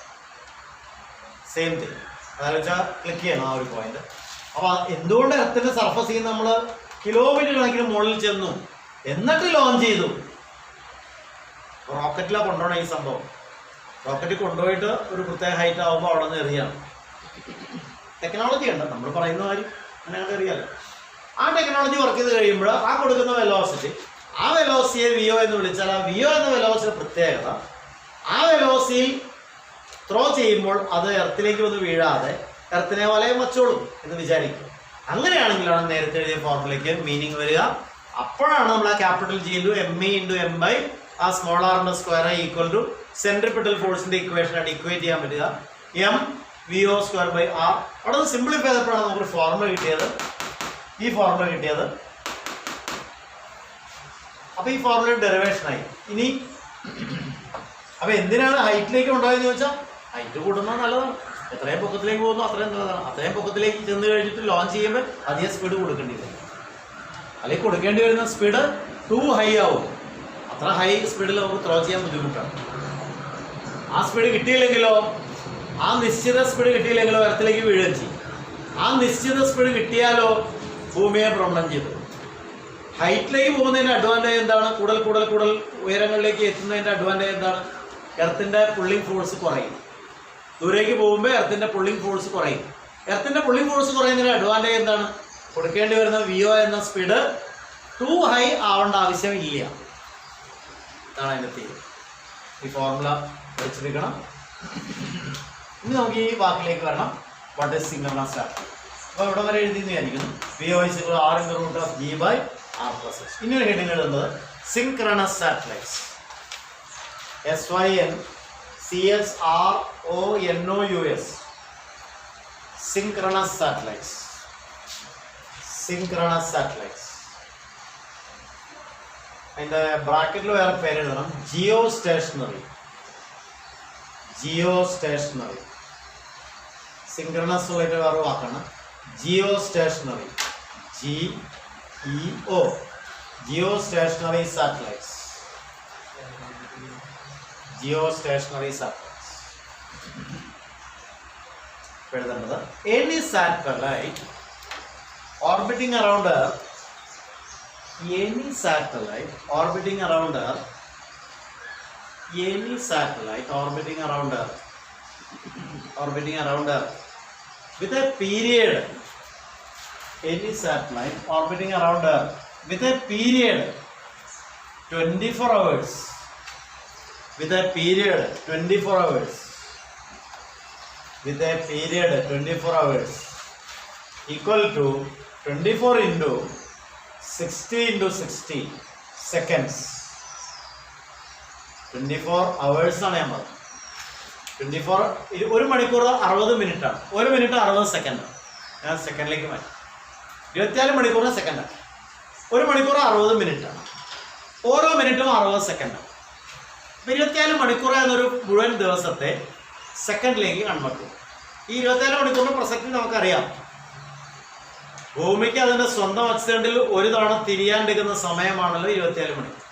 S1: Same thing. അതെന്ന് വെച്ചാൽ ക്ലിക്ക് ചെയ്യണം ആ ഒരു പോയിന്റ്. അപ്പോൾ എന്തുകൊണ്ട് എർത്തിന്റെ സർഫസിൽ നമ്മൾ കിലോമീറ്റർ കണക്കിന് മുകളിൽ ചെന്നു എന്നിട്ട് ലോഞ്ച് ചെയ്തു? റോക്കറ്റിലാണ് കൊണ്ടുപോകണം ഈ സംഭവം. റോക്കറ്റിൽ കൊണ്ടുപോയിട്ട് ഒരു പ്രത്യേക ഹൈറ്റ് ആകുമ്പോൾ അവിടെ നിന്ന് എറിയാണ്. ടെക്നോളജി ഉണ്ട്, നമ്മൾ പറയുന്ന കാര്യം അങ്ങനെ എറിയാലോ. ആ ടെക്നോളജി വർക്ക് ചെയ്ത് കഴിയുമ്പോൾ ആ കൊടുക്കുന്ന വെലോസിറ്റി, ആ വെലോസിറ്റിയെ വിയോ എന്ന് വിളിച്ചാൽ, ആ വിയോ എന്ന വെലോസിറ്റി പ്രത്യേകത, ആ വെലോസിറ്റിയിൽ ത്രോ ചെയ്യുമ്പോൾ അത് എർത്തിലേക്ക് വന്ന് വീഴാതെ എർത്തിനെ വലയം വച്ചോളും എന്ന് വിചാരിക്കും. അങ്ങനെയാണെങ്കിലാണ് നേരത്തെ എഴുതിയ ഫോർമുലയ്ക്ക് മീനിങ് വരിക. അപ്പോഴാണ് നമ്മൾ ആ capital G × ME × M by ആ സ്മോൾ ആറിന്റെ സ്ക്വയർ ഈക്വൽ ടു സെൻട്രിപിറ്റൽ ഫോഴ്സിന്റെ ഇക്വേഷൻ ആയിട്ട് ഇക്വേറ്റ് ചെയ്യാൻ പറ്റുക. mVO²/r. അവിടെ നിന്ന് സിംപ്ലിഫൈ ചെയ്തപ്പോഴാണ് നമുക്കൊരു ഫോർമുല കിട്ടിയത്, ഈ ഫോർമുല കിട്ടിയത്. അപ്പൊ ഈ ഫോർമുല ഡെറിവേഷനായി. ഇനി അപ്പൊ എന്തിനാണ് ഹൈറ്റിലേക്ക് ഉണ്ടായെന്ന് ചോദിച്ചാൽ, ഹൈറ്റ് കൂടുന്നത് നല്ലതാണ്. എത്രയും പൊക്കത്തിലേക്ക് പോകുന്നു അത്രയും നല്ലതാണ്. അത്രയും പൊക്കത്തിലേക്ക് ചെന്ന് കഴിഞ്ഞിട്ട് ലോഞ്ച് ചെയ്യുമ്പോൾ അധികം സ്പീഡ് കൊടുക്കേണ്ടി വരും. അല്ലെങ്കിൽ കൊടുക്കേണ്ടി വരുന്ന സ്പീഡ് ടു ഹൈ ആവും. അത്ര ഹൈ സ്പീഡിൽ നമുക്ക് ത്രോ ചെയ്യാൻ ബുദ്ധിമുട്ടാണ്. ആ സ്പീഡ് കിട്ടിയില്ലെങ്കിലോ ആ നിശ്ചിത സ്പീഡ് കിട്ടിയില്ലെങ്കിൽ എർത്തിലേക്ക് വീഴുകയും ചെയ്യും. ആ നിശ്ചിത സ്പീഡ് കിട്ടിയാലോ ഭൂമിയെ ഭ്രമണം ചെയ്തു. ഹൈറ്റിലേക്ക് പോകുന്നതിൻ്റെ അഡ്വാൻറ്റേജ് എന്താണ്? കൂടുതൽ ഉയരങ്ങളിലേക്ക് എത്തുന്നതിൻ്റെ അഡ്വാൻറ്റേജ് എന്താണ്? എർത്തിൻ്റെ പുള്ളിങ് ഫോഴ്സ് കുറയും. ദൂരേക്ക് പോകുമ്പോൾ എർത്തിൻ്റെ പുള്ളിങ് ഫോഴ്സ് കുറയും. എർത്തിൻ്റെ പുള്ളിങ് ഫോഴ്സ് കുറയുന്നതിൻ്റെ അഡ്വാൻറ്റേജ് എന്താണ്? കൊടുക്കേണ്ടി വരുന്ന VO എന്ന സ്പീഡ് ടു ഹൈ ആവേണ്ട ആവശ്യമില്ല. ഇതാണ് അതിൻ്റെ തീയതി. ഈ ഫോർമുല പഠിച്ചിരിക്കണം. ഇനി നമുക്ക് ഈ വാക്കിലേക്ക് വരണം. What is synchronous satellite? അപ്പോൾ ഇവിടെ വരെ എഴുതിയെന്ന് വിചാരിക്കുന്നു. VO = R/G/R+H. ഇനി ഒരു ഹെഡിങ് എഴുതുന്നത് synchronous satellites. SYNCHRONOUS. synchronous satellites. Synchronous satellites. അതിൻ്റെ ബ്രാക്കറ്റിൽ വേറെ പേര് എഴുതണം. ജിയോ സ്റ്റേഷനറി. സിൻക്രണസ് ഉള്ളതിൻ്റെ വേറെ വാക്കാണ് geostationary. GEO. Geostationary satellites. എഴുതേണ്ടത് any satellite orbiting around Earth, any satellite orbiting around Earth with a period, any satellite orbiting around Earth with a period 24 hours, with a period 24 hours equal to 24 into 60 into 60 seconds. 24 hours ആണ് ഞാൻ പറഞ്ഞത്. 24 ഒരു മണിക്കൂർ 60 minute ആണ്. ഒരു minute 60 സെക്കൻഡാണ്. ഞാൻ സെക്കൻഡിലേക്ക് മാറ്റി. 24 മണിക്കൂറിന് സെക്കൻഡാണ്. ഒരു മണിക്കൂർ 60 മിനിറ്റാണ്. ഓരോ മിനിറ്റും 60 സെക്കൻഡാണ്. 24 മണിക്കൂർ എന്നൊരു മുഴുവൻ ദിവസത്തെ സെക്കൻഡിലേക്ക് കൺവേർട്ട് ചെയ്യും. ഈ 24 മണിക്കൂറിന് പ്രസക്തി നമുക്കറിയാം. ഭൂമിക്ക് അതിൻ്റെ സ്വന്തം അക്സിഡന്റിൽ ഒരു തവണ തിരിയാണ്ടെടുക്കുന്ന സമയമാണല്ലോ 24 മണിക്കൂർ.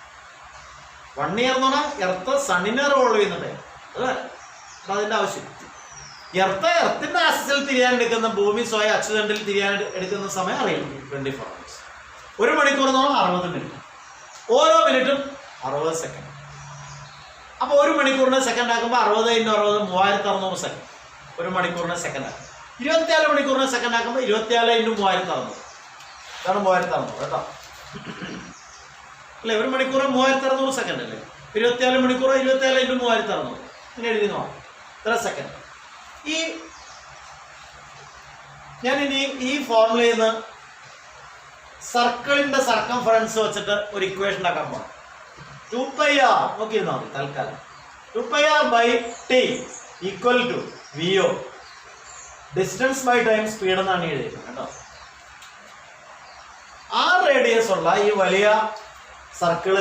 S1: 1 ഇയർ എന്ന് പറഞ്ഞാൽ എർത്ത് സണ്ണിനെ റോൾ ചെയ്യുന്നുണ്ട്. അല്ലേ? അതിൻ്റെ ആവശ്യം എർത്തിൻ്റെ ആക്സിസിൽ തിരിയാനെടുക്കുന്ന ഭൂമി സ്വയം അക്സിഡന്റിൽ തിരിയാൻ എടുക്കുന്ന സമയം അറിയണം. 24 hours. ഒരു മണിക്കൂർ എന്ന് പറഞ്ഞാൽ 60 മിനിറ്റ്. ഓരോ മിനിറ്റും 60 സെക്കൻഡ്. അപ്പോൾ ഒരു മണിക്കൂറിന് സെക്കൻഡ് ആക്കുമ്പോൾ 60 × 60 3600 സെക്കൻഡ്. ഒരു മണിക്കൂറിന് സെക്കൻഡ് ആക്കും. 24 മണിക്കൂറിന് സെക്കൻഡ് ആക്കുമ്പോൾ 24 × 3600. ഇതാണ് 3600 കേട്ടോ. അല്ലേ? ഒരു മണിക്കൂർ 3600 സെക്കൻഡ് അല്ലേ? 24 മണിക്കൂർ 24 × 3600 ഇങ്ങനെ എഴുതി നോക്കാം. ഇത്ര സെക്കൻഡ്. ഞാനിനി ഈ ഫോർമുലയിൽ നിന്ന് സർക്കിളിൻ്റെ സർക്കംഫറൻസ് വെച്ചിട്ട് ഒരു ഇക്വേഷൻ ഉണ്ടാക്കാൻ പോകണം. 2πr നോക്കിയിരുന്നാൽ മതി തൽക്കാലം. 2πr/t = VO. Distance by time speed എന്നാണ് എഴുതിയിരിക്കുന്നത് കേട്ടോ. R റേഡിയസ് ഉള്ള ഈ വലിയ സർക്കിൾ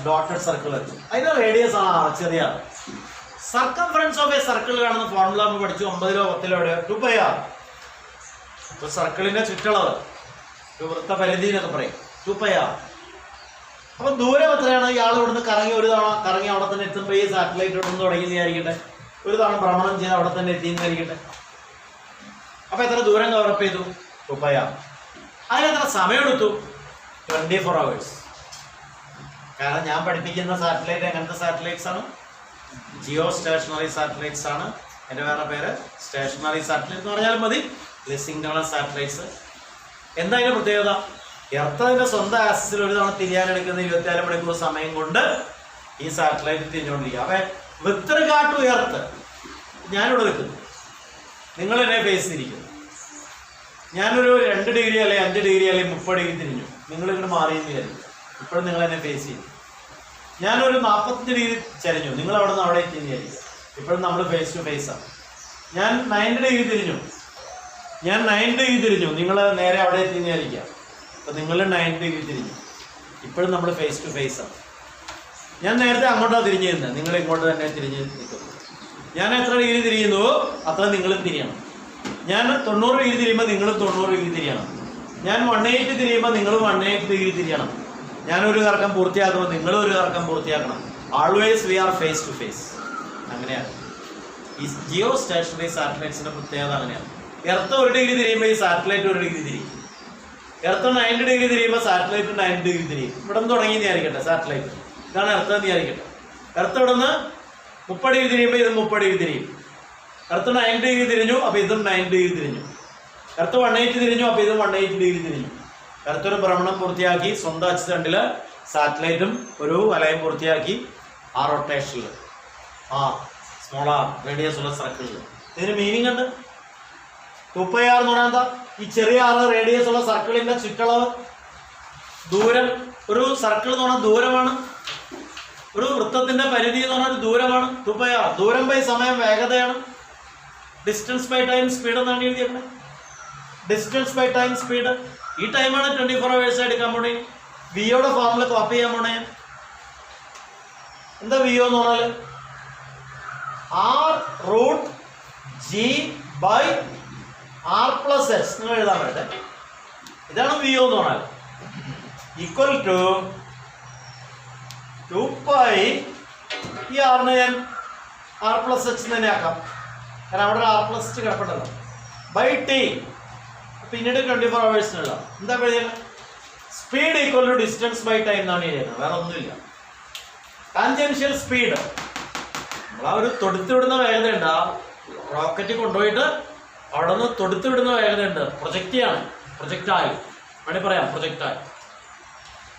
S1: ഡോട്ടഡ് സർക്കിൾ വെച്ചു. അതിന്റെ റേഡിയസ് ആണ് ചെറിയ. സർക്കംഫറൻസ് ഓഫ് എ സർക്കിൾ കാണുന്ന ഫോർമുല നമ്മൾ പഠിച്ചു 9ലോ 10ലോ എവിടെയോ 2πr. ഇപ്പൊ സർക്കിളിന്റെ ചുറ്റളവ് ഒരു വൃത്തപരിധി എന്നൊക്കെ പറയും 2πr. അപ്പൊ ദൂരം എത്രയാണ്? ഇയാൾ ഇവിടുന്ന് കറങ്ങി ഒരു തവണ കറങ്ങി അവിടെ തന്നെ എത്തുമ്പോൾ ഈ സാറ്റലൈറ്റ് ഇവിടുന്ന് തുടങ്ങിയെന്നായിരിക്കട്ടെ. ഒരു തവണ ഭ്രമണം ചെയ്ത് അവിടെ തന്നെ എത്തിയെന്നായിരിക്കട്ടെ. അപ്പൊ എത്ര ദൂരം കവറപ്പ് ചെയ്തു? 2πr. അതിനെത്ര സമയം എടുത്തു? 24 hours. കാരണം ഞാൻ പഠിപ്പിക്കുന്ന സാറ്റലൈറ്റ് എങ്ങനത്തെ സാറ്റലൈറ്റ്സ് ആണ്? ജിയോ സ്റ്റേഷനറി സാറ്റലൈറ്റ്സ് ആണ്. എൻ്റെ വേറെ പേര് സ്റ്റേഷനറി സാറ്റലൈറ്റ് എന്ന് പറഞ്ഞാലും മതി. Synchronous satellites. എന്താ അതിൻ്റെ പ്രത്യേകത? എർത്തതിൻ്റെ സ്വന്തം ആക്സിസിൽ ഒരു തവണ തിരിയാനെടുക്കുന്ന 24 മണിക്കൂർ സമയം കൊണ്ട് ഈ സാറ്റലൈറ്റ് തിരിഞ്ഞുകൊണ്ടിരിക്കുക. അപ്പം വിത്ത് റിഗാർഡ് ടു എർത്ത് ഞാനിവിടെ നിൽക്കുന്നു, നിങ്ങൾ എന്നെ ഫേസ് ചെയ്തിരിക്കുന്നു. ഞാനൊരു 2 ഡിഗ്രി അല്ലെങ്കിൽ 5 ഡിഗ്രി അല്ലെങ്കിൽ 30 ഡിഗ്രി തിരിഞ്ഞു, നിങ്ങളിങ്ങോട്ട് മാറിയെന്ന് വിചാരിക്കും. ഇപ്പോഴും നിങ്ങൾ എന്നെ ഫേസ് ചെയ്യും. ഞാനൊരു 45 ഡിഗ്രി ചരിഞ്ഞു, നിങ്ങൾ അവിടെ നിന്ന് അവിടെ എത്തിയെന്ന് വിചാരിക്കും. ഇപ്പോഴും നമ്മൾ ഫേസ് ടു ഫേസ് ആണ്. ഞാൻ 90 ഡിഗ്രി തിരിഞ്ഞു, നിങ്ങൾ നേരെ അവിടെ എത്തിയെന്ന് വിചാരിക്കുക. അപ്പോൾ നിങ്ങൾ 90 ഡിഗ്രി തിരിഞ്ഞു, ഇപ്പോഴും നമ്മൾ ഫേസ് ടു ഫേസ് ആണ്. ഞാൻ നേരത്തെ അങ്ങോട്ടാണ് തിരിഞ്ഞിരുന്നത്, നിങ്ങൾ ഇങ്ങോട്ട് തന്നെ തിരിഞ്ഞ് നിൽക്കുന്നു. ഞാൻ എത്ര ഡിഗ്രി തിരിയുന്നുവോ അത്ര നിങ്ങളും തിരിയണം. ഞാൻ 90 ഡിഗ്രി തിരിയുമ്പോൾ നിങ്ങളും 90 ഡിഗ്രി തിരിയണം. ഞാൻ 180 തിരിയുമ്പോൾ നിങ്ങളും 180 ഡിഗ്രി തിരിയണം. ഞാനൊരു കറക്കം പൂർത്തിയാക്കുമ്പോൾ നിങ്ങളും ഒരു കറക്കം പൂർത്തിയാക്കണം. Always we are face to face. അങ്ങനെയാണ്. ഈ ജിയോ സ്റ്റേഷനറി സാറ്റലൈറ്റ്സിന്റെ പ്രത്യേകത അങ്ങനെയാണ്. എർത്ത് 1 ഡിഗ്രി തിരിയുമ്പോൾ ഈ സാറ്റലൈറ്റ് 1 ഡിഗ്രി തിരിയും. എർത്ത് 90 ഡിഗ്രി തിരിയുമ്പോൾ സാറ്റലൈറ്റ് 90 ഡിഗ്രി തിരിയും. ഇവിടെ നിന്ന് തുടങ്ങി വിചാരിക്കട്ടെ സാറ്റലൈറ്റ്, ഇതാണ് എർത്ത് എന്ന് വിചാരിക്കട്ടെ. എർത്ത് ഇവിടെ നിന്ന് 30 ഡിഗ്രി തിരിയുമ്പോൾ ഇത് 30 ഡിഗ്രി തിരിയും. എർത്ത് 90 ഡിഗ്രി തിരിഞ്ഞു, അപ്പോൾ ഇതും 90 ഡിഗ്രി തിരിഞ്ഞു. എർത്ത് 180 തിരിഞ്ഞു, അപ്പോൾ ഇതും 180 ഡിഗ്രി തിരിഞ്ഞു. എർത്തൊരു ഭ്രമണം പൂർത്തിയാക്കി സ്വന്തം അച്ചുതണ്ടിൽ സാറ്റലൈറ്റും ഒരു വലയം പൂർത്തിയാക്കി ആ റൊട്ടേഷനിൽ ആ സ്മോൾ ആർ റേഡിയസ് ഉള്ള സർക്കിളിൽ. ഇതിന് മീനിങ് ഉണ്ട്. 2πr എന്ന് പറഞ്ഞാൽ എന്താ? ഈ ചെറിയ ആറ് റേഡിയസ് ഉള്ള സർക്കിളിന്റെ ചുറ്റളവ് ദൂരം. ഒരു സർക്കിൾ എന്ന് പറഞ്ഞാൽ ദൂരമാണ്. ഒരു വൃത്തത്തിന്റെ പരിധി എന്ന് പറഞ്ഞാൽ ദൂരമാണ്. 2πr ദൂരം ബൈ സമയം വേഗതയാണ്. ഡിസ്റ്റൻസ് ബൈ ടൈം സ്പീഡ് എന്നാണ് എഴുതിയേക്കുന്നത്. Distance by time speed. ഈ ടൈമാണ് 24 hours എടുക്കാൻ പോണേ. വിയോയുടെ ഫോർമുല കോപ്പി ചെയ്യാൻ പോണേ. എന്താ വിയോ എന്ന് പറഞ്ഞാൽ R√G/R+S നിങ്ങൾ എഴുതാൻ പറ്റേ. ഇതാണ് വിയോ എന്ന് പറഞ്ഞാൽ ഈക്വൽ ടു 2π. ഈ ആറിന് ഞാൻ R+H തന്നെ ആക്കാം, കാരണം അവിടെ R+H കിടപ്പുണ്ടല്ലോ. ബൈ ടി പിന്നീട് 24 hours. എന്താ എഴുതിയത്? Speed equal to distance by time എന്നാണ് എഴുതുന്നത്, വേറെ ഒന്നുമില്ല. ടാൻജൻഷ്യൽ സ്പീഡ് നമ്മളാ ഒരു തൊടുത്തുവിടുന്ന വേഗതയുണ്ട്. ആ റോക്കറ്റ് കൊണ്ടുപോയിട്ട് അവിടെ നിന്ന് തൊടുത്തുവിടുന്ന വേഗതയുണ്ട്. പ്രൊജക്റ്റാണ്, പ്രൊജക്റ്റായി വേണമെങ്കിൽ പറയാം. പ്രൊജക്റ്റായി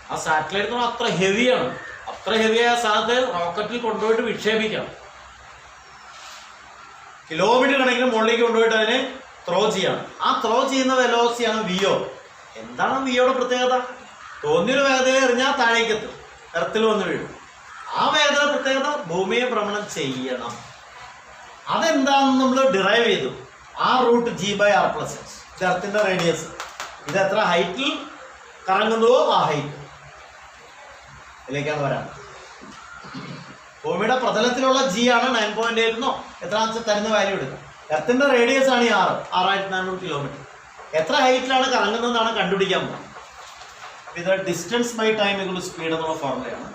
S1: ആ സാറ്റലൈറ്റ് എന്ന് പറഞ്ഞാൽ അത്ര ഹെവിയാണ്. അത്ര ഹെവിയായ സാധനത്തെ റോക്കറ്റിൽ കൊണ്ടുപോയിട്ട് വിക്ഷേപിക്കണം. കിലോമീറ്റർ കണക്കിന് മുകളിലേക്ക് കൊണ്ടുപോയിട്ട് അതിനെ ത്രോ ചെയ്യാണ്. ആ ത്രോ ചെയ്യുന്ന വെലോസിറ്റിയാണ് വിയോ. എന്താണ് വിയോയുടെ പ്രത്യേകത? തോന്നിയൊരു വേഗതയിൽ എറിഞ്ഞാൽ താഴേക്ക് എത്തും, എർത്തിൽ വന്ന് വീഴും. ആ വേഗത പ്രത്യേകത ഭൂമിയെ ഭ്രമണം ചെയ്യണം. അതെന്താണെന്ന് നമ്മൾ ഡിറൈവ് ചെയ്തു. R√G/R+H. ഇത് എർത്തിന്റെ റേഡിയസ്. ഇത് എത്ര ഹൈറ്റിൽ കറങ്ങുന്നുവോ ആ ഹൈറ്റ് ഇതിലേക്കാണ് വരാൻ. ഭൂമിയുടെ പ്രതലത്തിലുള്ള G ആണ് 9.8 എന്നോ എത്രാണെന്ന് വെച്ചാൽ തരുന്ന വാല്യൂ എടുക്കുക. എർത്തിന്റെ റേഡിയസ് ആണ് ഈ 6400 കിലോമീറ്റർ. എത്ര ഹൈറ്റിലാണ് കറങ്ങുന്നതെന്നാണ് കണ്ടുപിടിക്കാൻ പോകുന്നത്. അപ്പോൾ ഇത് distance by time equal speed എന്നുള്ള ഫോർമുലയാണ്.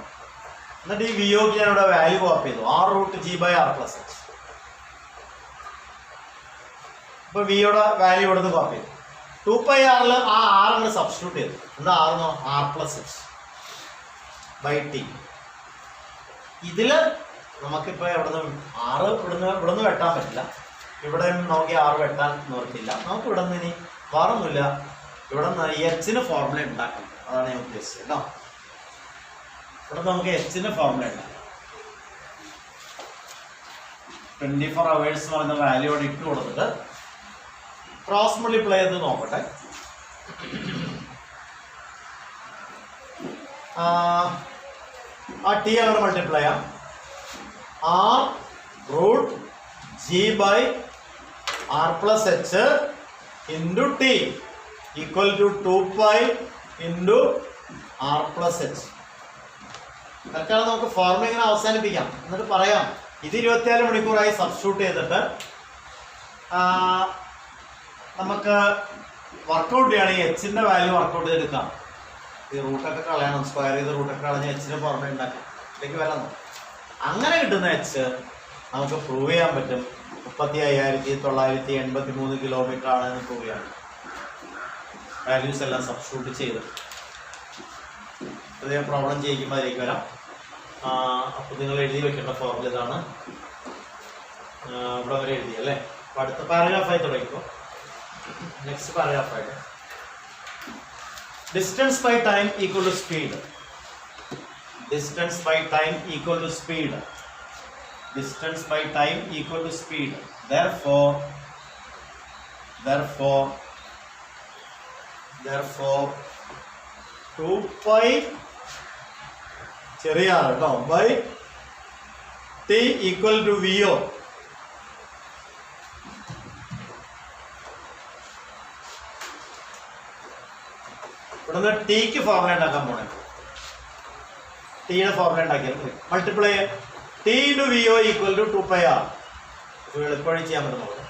S1: എന്നിട്ട് ഈ വിയോക്ക് ഞാൻ ഇവിടെ വാല്യൂ കോപ്പി ചെയ്തു. R√G/R+H. ഇപ്പൊ വിയുടെ വാല്യൂ ഇവിടെ നിന്ന് കോപ്പി ചെയ്തു. 2πr ആ R അങ്ങ് സബ്സ്റ്റിറ്റ്യൂട്ട് ചെയ്തു. എന്താ ആർന്നോ? R+H by T. ഇതില് നമുക്കിപ്പോ ഇവിടുന്ന് ഇവിടുന്ന് വെട്ടാൻ പറ്റില്ല. ഇവിടെ നോക്കി R വെട്ടാൻ നിർത്തില്ല. നമുക്ക് ഇവിടെ നിന്ന് ഇനി വേറൊന്നുമില്ല. ഇവിടെ നിന്ന് Hന് ഫോർമുല ഉണ്ടാക്കണം. അതാണ് ഞാൻ ഉദ്ദേശിച്ചത് കേട്ടോ. ഇവിടെ നമുക്ക് Hന് ഫോർമുല ഉണ്ടാക്കാം. 24 hours എന്ന് പറയുന്ന വാല്യൂ അവിടെ ഇട്ട് കൊടുത്തിട്ട് ക്രോസ് മൾട്ടിപ്ലൈ ചെയ്ത് നോക്കട്ടെ. ആ ടി അങ്ങനെ മൾട്ടിപ്ലൈ ചെയ്യാം. R√G/R+H into T equal to 2π into R+H. തൽക്കാലം നമുക്ക് ഫോർമുല ഇങ്ങനെ അവസാനിപ്പിക്കാം. എന്നിട്ട് പറയാം ഇത് 24 മണിക്കൂറായി സബ്സ്റ്റിറ്റ്യൂട്ട് ചെയ്തിട്ട് നമുക്ക് വർക്കൗട്ട് ചെയ്യുകയാണെങ്കിൽ Hന്റെ വാല്യൂ വർക്കൗട്ട് ചെയ്തെടുക്കാം. ഈ റൂട്ടൊക്കെ കളയണം, സ്ക്വയർ ചെയ്ത് റൂട്ടൊക്കെ കളഞ്ഞ് Hന്റെ ഫോർമുല ഉണ്ടാക്കാം. ഇതിലേക്ക് വരാം. അങ്ങനെ കിട്ടുന്ന H നമുക്ക് പ്രൂവ് ചെയ്യാൻ പറ്റും. 35,983 കിലോമീറ്റർ ആണെന്ന് പ്രൂവ് ചെയ്യാൻ. വാല്യൂസ് എല്ലാം സബ്സ്റ്റിറ്റ്യൂട്ട് ചെയ്ത് അതേ പ്രോബ്ലം ചെയ്യിക്കുമ്പോൾ അതിലേക്ക് വരാം. അപ്പോൾ നിങ്ങൾ എഴുതി വെക്കേണ്ട ഫോർമുല ഇതാണ്. ഇവിടെ വരെ എഴുതി അല്ലേ. അപ്പോൾ അടുത്ത പാരഗ്രാഫായി തുടങ്ങിക്കോ. നെക്സ്റ്റ് പാരഗ്രാഫായിട്ട് distance by time equal to speed. Distance by time equal to speed. Distance by time equal to speed. Therefore 2π ചെറിയ r കേട്ടോ by t equal to VO. ഇവിടുന്ന് ടിക്ക് ഫോർമുല ഉണ്ടാക്കാൻ പോണേ. ടിയുടെ ഫോർമുല ഉണ്ടാക്കിയാൽ മതി. Multiply T into VO equal to 2πr. എളുപ്പവഴി ചെയ്യാൻ പറ്റും.